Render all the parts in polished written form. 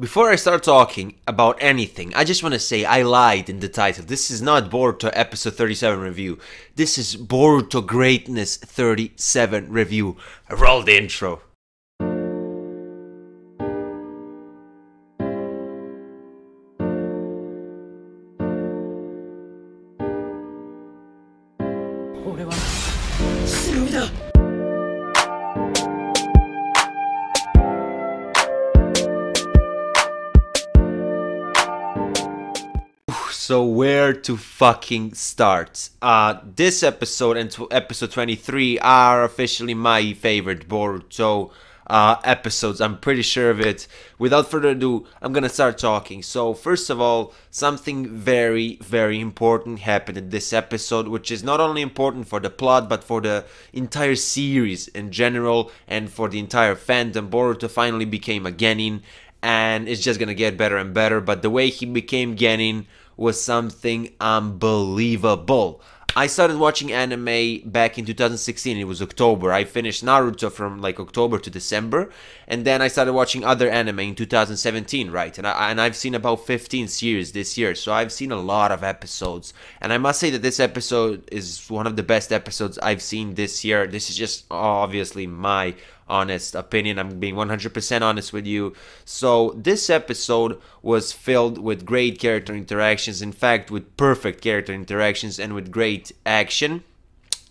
Before I start talking about anything, I just want to say I lied in the title. This is not Boruto episode 37 review. This is Boruto Greatness 37 review. Roll the intro. So where to fucking start? This episode and episode 23 are officially my favorite Boruto episodes. I'm pretty sure of it. Without further ado, I'm gonna start talking. So first of all, something very, very important happened in this episode, which is not only important for the plot, but for the entire series in general and for the entire fandom. Boruto finally became a Genin, and it's just gonna get better and better. But the way he became Genin was something unbelievable. I started watching anime back in 2016. It was October. I finished Naruto from like October to December, and then I started watching other anime in 2017, right? And I've seen about 15 series this year, so I've seen a lot of episodes. And I must say that this episode is one of the best episodes I've seen this year. This is just obviously my honest opinion. I'm being 100% honest with you. So this episode was filled with great character interactions, in fact with perfect character interactions and with great action.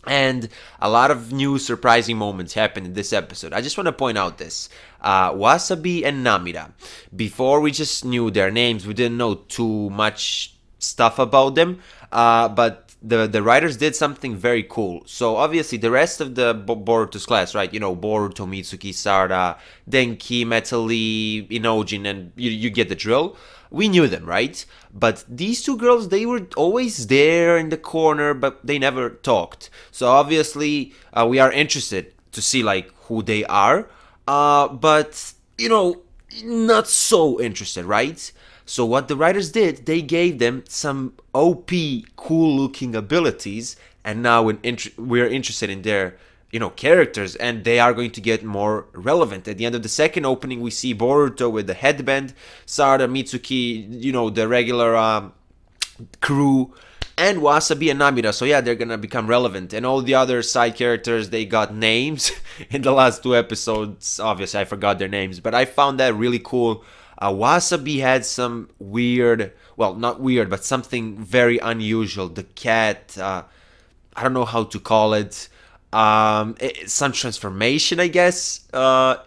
And a lot of new surprising moments happened in this episode. I just want to point out this. Wasabi and Namida. Before, we just knew their names. We didn't know too much stuff about them. But the writers did something very cool. So obviously the rest of the Boruto's class, right? You know, Boruto, Mitsuki, Sarada, Denki, Metali, Inojin, and you get the drill. We knew them, right? But these two girls, they were always there in the corner, but they never talked. So obviously we are interested to see like who they are. But, you know, not so interested, right? So what the writers did, they gave them some OP, cool-looking abilities, and now we're interested in their, characters, and they are going to get more relevant. At the end of the second opening, we see Boruto with the headband, Sarada, Mitsuki, the regular crew, and Wasabi and Namida. So yeah, they're gonna become relevant. And all the other side characters, they got names in the last two episodes. Obviously, I forgot their names, but I found that really cool. Wasabi had some weird, well, not weird, but something very unusual. The cat, I don't know how to call it. Some transformation, I guess.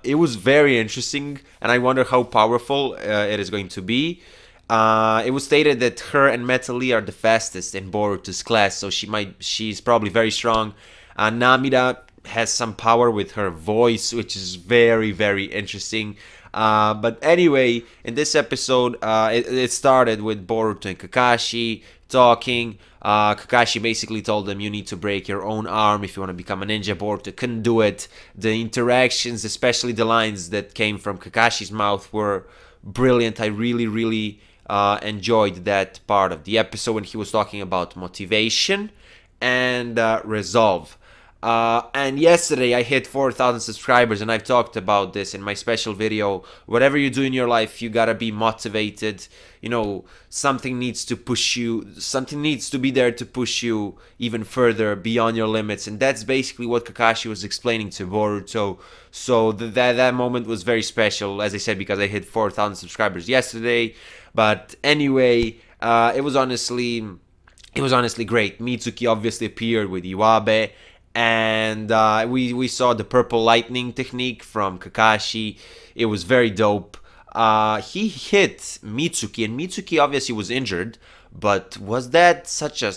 It was very interesting, and I wonder how powerful it is going to be. It was stated that her and Metali are the fastest in Boruto's class, so she's probably very strong. Namida has some power with her voice, which is very, very interesting. But anyway, in this episode, it started with Boruto and Kakashi talking. Kakashi basically told them, you need to break your own arm if you want to become a ninja. Boruto couldn't do it. The interactions, especially the lines that came from Kakashi's mouth, were brilliant. I really, really enjoyed that part of the episode when he was talking about motivation and resolve. And yesterday I hit 4,000 subscribers, and I've talked about this in my special video. Whatever you do in your life, you gotta be motivated. Something needs to push you, something needs to be there to push you even further beyond your limits. And that's basically what Kakashi was explaining to Boruto. So that moment was very special, as I said, because I hit 4,000 subscribers yesterday. But anyway, it was honestly great. Mitsuki obviously appeared with Iwabe. And we saw the purple lightning technique from Kakashi. It was very dope. He hit Mitsuki, and Mitsuki obviously was injured, but was that such a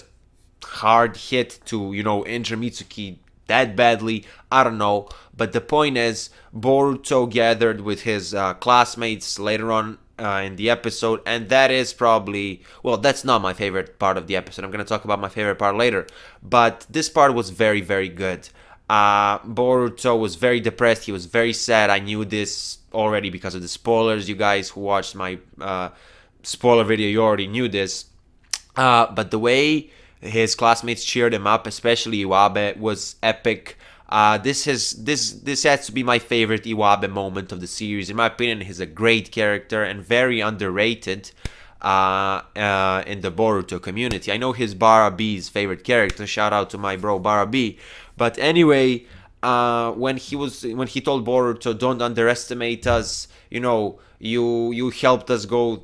hard hit to, injure Mitsuki that badly? I don't know. But the point is, Boruto gathered with his classmates later on in the episode, and that is probably, well, that's not my favorite part of the episode. I'm going to talk about my favorite part later, but this part was very, very good. Boruto was very depressed. He was very sad. I knew this already because of the spoilers. You guys who watched my spoiler video, you already knew this. But the way his classmates cheered him up, especially Iwabe, was epic. This has to be my favorite Iwabe moment of the series. In my opinion, he's a great character and very underrated in the Boruto community. I know he's Bara B's favorite character. Shout out to my bro Bara B. But anyway, when he told Boruto, "Don't underestimate us," you helped us go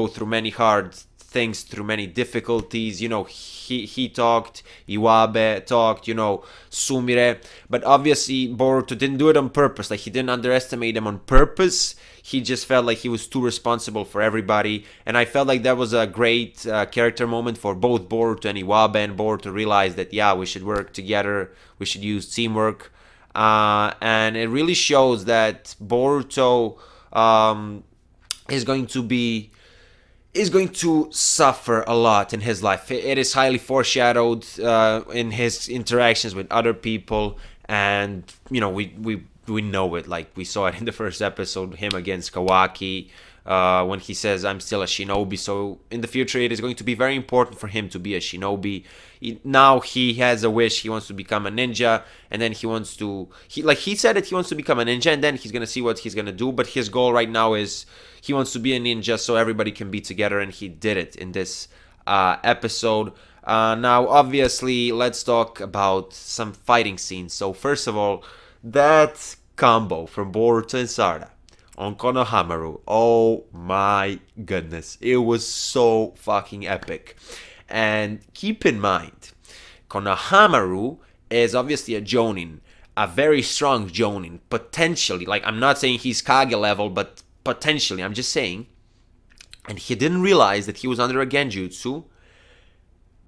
through many hard things, through many difficulties. He talked, Iwabe talked, Sumire. But obviously, Boruto didn't do it on purpose. Like, he didn't underestimate him on purpose. He just felt like he was too responsible for everybody. And I felt like that was a great character moment for both Boruto and Iwabe. And Boruto realized that, yeah, we should work together. We should use teamwork. And it really shows that Boruto is going to suffer a lot in his life. It is highly foreshadowed in his interactions with other people, and we know it. Like, we saw it in the first episode, him against Kawaki, when he says, "I'm still a shinobi." So in the future, it is going to be very important for him to be a shinobi. Now he has a wish. He wants to become a ninja, and then he wants to. He said that he wants to become a ninja, and then he's gonna see what he's gonna do. But his goal right now is he wants to be a ninja, so everybody can be together, and he did it in this episode. Now, obviously, let's talk about some fighting scenes. So first of all, that combo from Boruto and Sarada on Konohamaru. Oh my goodness. It was so fucking epic. And keep in mind, Konohamaru is obviously a Jonin, a very strong Jonin, potentially. Like, I'm not saying he's Kage level, but potentially, I'm just saying. And he didn't realize that he was under a Genjutsu.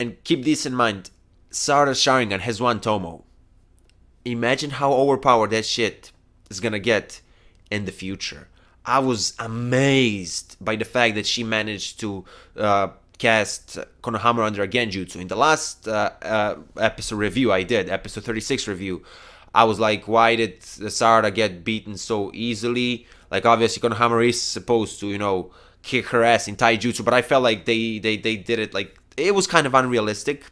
And keep this in mind, Sarada's Sharingan has one Tomo. Imagine how overpowered that shit is gonna get in the future. I was amazed by the fact that she managed to cast Konohamaru under a Genjutsu. In the last episode review I did, episode 36 review, I was like, why did Sarada get beaten so easily? Like, obviously Konohamaru is supposed to, kick her ass in taijutsu, but I felt like they did it, like, it was kind of unrealistic.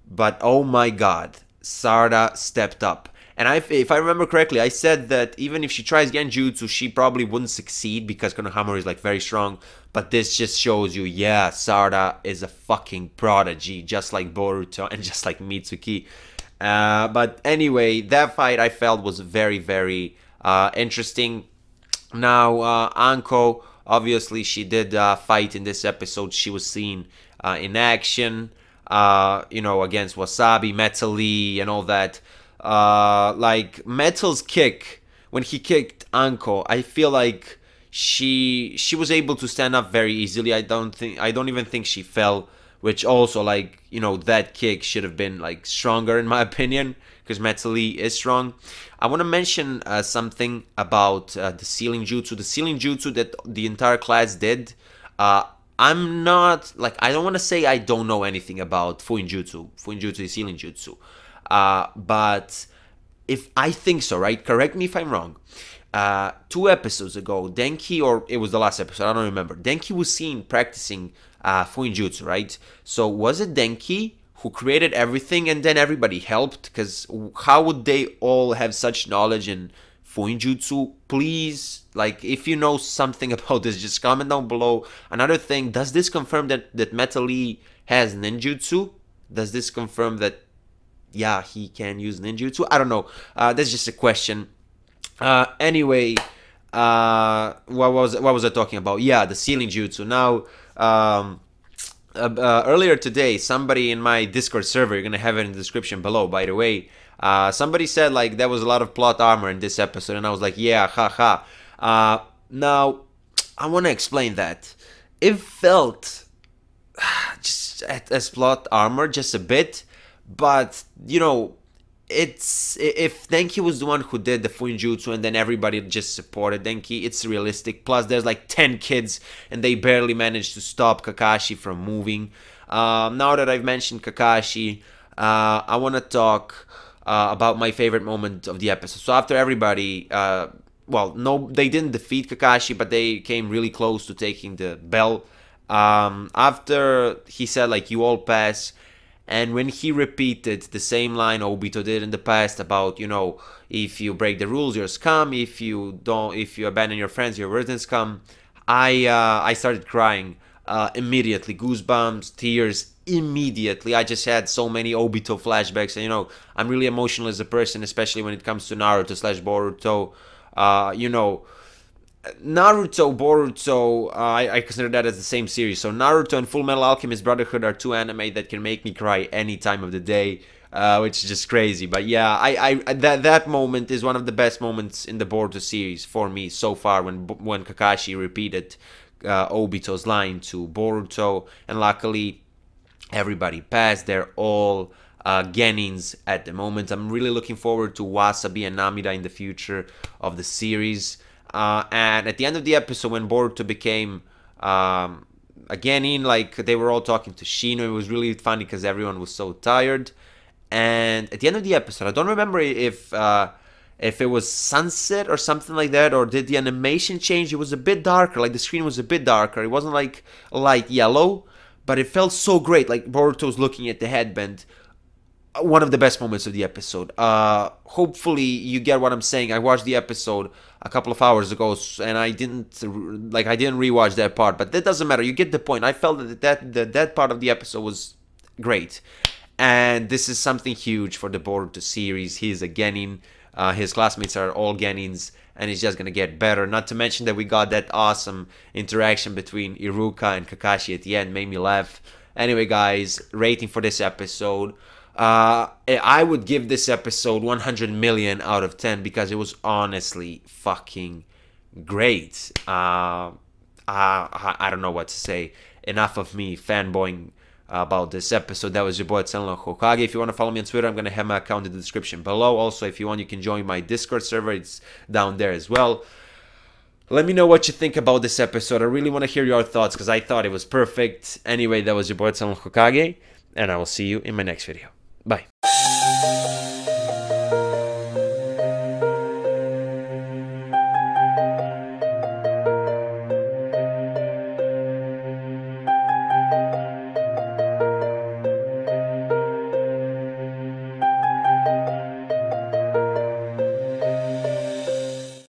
But oh my god, Sarada stepped up. And if I remember correctly, I said that even if she tries Genjutsu, she probably wouldn't succeed because Konohamaru is, like, very strong. But this just shows you, yeah, Sarada is a fucking prodigy, just like Boruto and just like Mitsuki. But anyway, that fight I felt was very, very interesting. Now, Anko, obviously, she did fight in this episode. She was seen in action, against Wasabi, Metal Lee, and all that. Like, Metal's kick, when he kicked Anko, I feel like she was able to stand up very easily. I don't even think she fell, which also, like, that kick should have been, like, stronger in my opinion, because Metal Lee is strong. I want to mention something about the ceiling jutsu. The ceiling jutsu that the entire class did. I'm not, like, I don't want to say I don't know anything about Fuinjutsu. Fuinjutsu is ceiling jutsu. But if I think so, right? Correct me if I'm wrong. 2 episodes ago, Denki, or it was the last episode, I don't remember. Denki was seen practicing Fuinjutsu, right? So was it Denki who created everything and then everybody helped? Because how would they all have such knowledge in Fuinjutsu? Please, like, if you know something about this, just comment down below. Another thing, does this confirm that Metal Lee has ninjutsu? Does this confirm that, yeah, he can use ninjutsu? I don't know. That's just a question. Anyway, what was I talking about? Yeah, the ceiling jutsu. Now, earlier today, somebody in my Discord server, you're gonna have it in the description below, by the way, somebody said, like, there was a lot of plot armor in this episode, and I was like, yeah, haha. Now, I want to explain that. It felt just as plot armor, just a bit, but, it's, if Denki was the one who did the Fuinjutsu and then everybody just supported Denki, it's realistic. Plus, there's like 10 kids and they barely managed to stop Kakashi from moving. Now that I've mentioned Kakashi, I want to talk about my favorite moment of the episode. So after everybody, well, no, they didn't defeat Kakashi, but they came really close to taking the bell. After he said, like, you all pass, And when he repeated the same line Obito did in the past about, you know, if you break the rules, you're scum. If you abandon your friends, you're worse than scum. I started crying immediately, goosebumps, tears immediately. I just had so many Obito flashbacks, and you know, I'm really emotional as a person, especially when it comes to Naruto slash Boruto. You know, Naruto, Boruto, I consider that as the same series. So Naruto and Full Metal Alchemist Brotherhood are two anime that can make me cry any time of the day, which is just crazy. But yeah, that moment is one of the best moments in the Boruto series for me so far, when Kakashi repeated Obito's line to Boruto, and luckily everybody passed. They're all Genins at the moment. I'm really looking forward to Wasabi and Namida in the future of the series. And at the end of the episode, when Boruto became a Genin, like, they were all talking to Shino. It was really funny because everyone was so tired. And at the end of the episode, I don't remember if it was sunset or something like that, or did the animation change? It was a bit darker, like the screen was a bit darker. It wasn't like light yellow, but it felt so great. Like Boruto's looking at the headband. One of the best moments of the episode. Hopefully you get what I'm saying. I watched the episode a couple of hours ago, and I didn't rewatch that part, but that doesn't matter. You get the point. I felt that part of the episode was great, and this is something huge for the Boruto series. He's a Genin. His classmates are all Genins, and it's just gonna get better. Not to mention that we got that awesome interaction between Iruka and Kakashi at the end. Made me laugh. Anyway, guys, rating for this episode. I would give this episode 100 million out of 10 because it was honestly fucking great. I don't know what to say. Enough of me fanboying about this episode. That was your boy Hokage. If you want to follow me on Twitter, I'm going to have my account in the description below. Also, if you want, you can join my Discord server. It's down there as well. Let me know what you think about this episode. I really want to hear your thoughts because I thought it was perfect. Anyway, that was your boy Hokage, and I will see you in my next video. Bye.